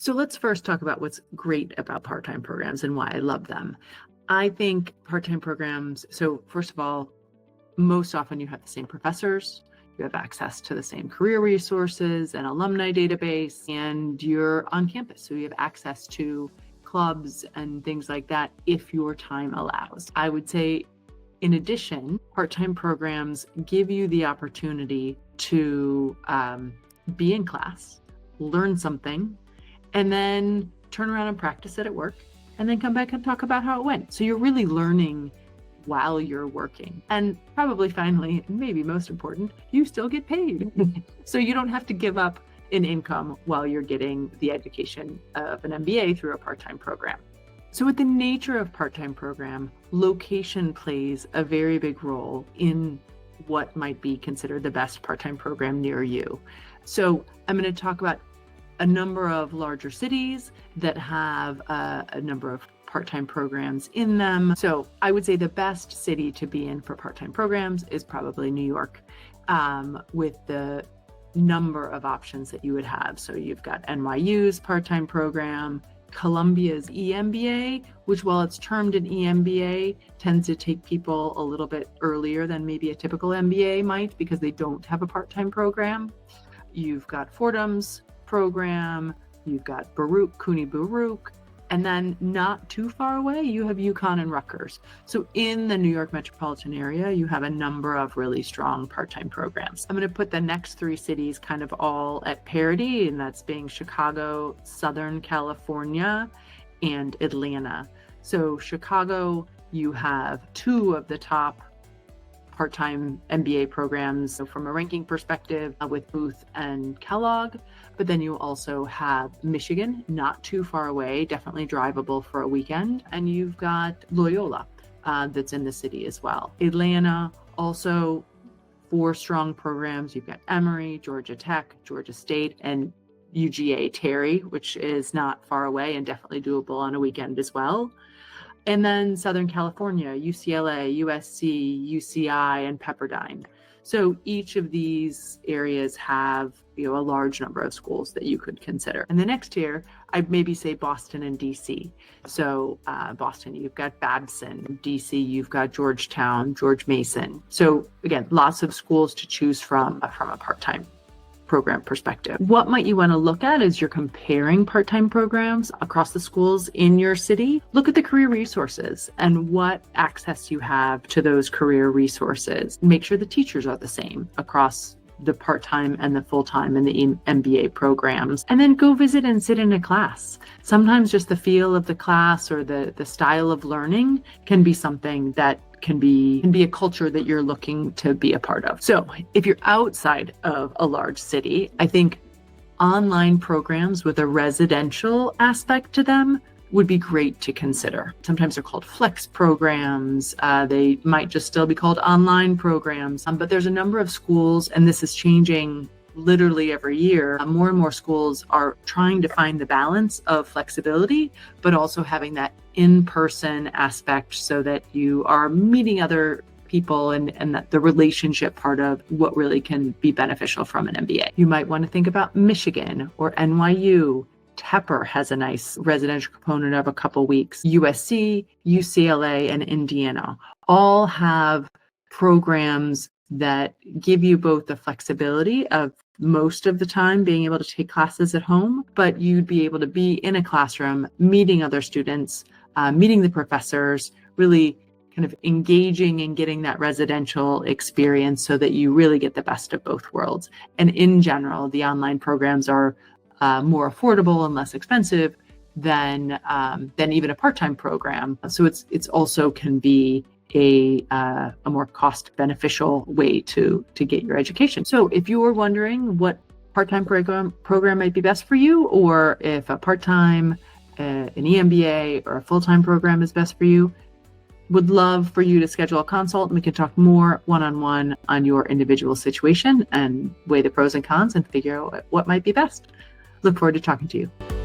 So let's first talk about what's great about part-time programs and why I love them. I think part-time programs, so first of all, most often you have the same professors, you have access to the same career resources and alumni database, and you're on campus. So you have access to clubs and things like that if your time allows. I would say, in addition, part-time programs give you the opportunity to be in class, learn something, and then turn around and practice it at work, and then come back and talk about how it went. So you're really learning while you're working. And probably finally, maybe most important, you still get paid. So you don't have to give up an income while you're getting the education of an MBA through a part-time program. So with the nature of part-time program, location plays a very big role in what might be considered the best part-time program near you. So I'm going to talk about a number of larger cities that have a number of part-time programs in them. So I would say the best city to be in for part-time programs is probably New York, with the number of options that you would have. So you've got NYU's part-time program, Columbia's EMBA, which while it's termed an EMBA, tends to take people a little bit earlier than maybe a typical MBA might because they don't have a part-time program. You've got Fordham's program, you've got CUNY Baruch, and then not too far away, you have UConn and Rutgers. So in the New York metropolitan area, you have a number of really strong part-time programs. I'm going to put the next three cities kind of all at parity, and that's being Chicago, Southern California, and Atlanta. So Chicago, you have two of the top part-time MBA programs. So from a ranking perspective with Booth and Kellogg, but then you also have Michigan, not too far away, definitely drivable for a weekend. And you've got Loyola that's in the city as well. Atlanta, also 4 strong programs. You've got Emory, Georgia Tech, Georgia State, and UGA Terry, which is not far away and definitely doable on a weekend as well. And then Southern California, UCLA, USC, UCI, and Pepperdine. So each of these areas have, a large number of schools that you could consider. And the next tier, I'd maybe say Boston and DC. So Boston, you've got Babson. DC, you've got Georgetown, George Mason. So again, lots of schools to choose from a part-time program perspective. What might you want to look at as you're comparing part-time programs across the schools in your city? Look at the career resources and what access you have to those career resources. Make sure the teachers are the same across the part-time and the full-time and the MBA programs. And then go visit and sit in a class. Sometimes just the feel of the class or the style of learning can be something that can be a culture that you're looking to be a part of. So if you're outside of a large city, I think online programs with a residential aspect to them would be great to consider. Sometimes they're called flex programs. They might just still be called online programs, but there's a number of schools, and this is changing literally every year. More and more schools are trying to find the balance of flexibility, but also having that in-person aspect so that you are meeting other people and that the relationship part of what really can be beneficial from an MBA. You might want to think about Michigan or NYU. Tepper has a nice residential component of a couple weeks. USC, UCLA, and Indiana all have programs that give you both the flexibility of most of the time being able to take classes at home, but you'd be able to be in a classroom, meeting other students, meeting the professors, really kind of engaging and getting that residential experience so that you really get the best of both worlds. And in general, the online programs are more affordable and less expensive than even a part-time program. So it's also can be a more cost beneficial way to get your education. So if you were wondering what part-time program might be best for you, or if a part-time, an EMBA or a full-time program is best for you, would love for you to schedule a consult and we can talk more one-on-one on your individual situation and weigh the pros and cons and figure out what might be best. Look forward to talking to you.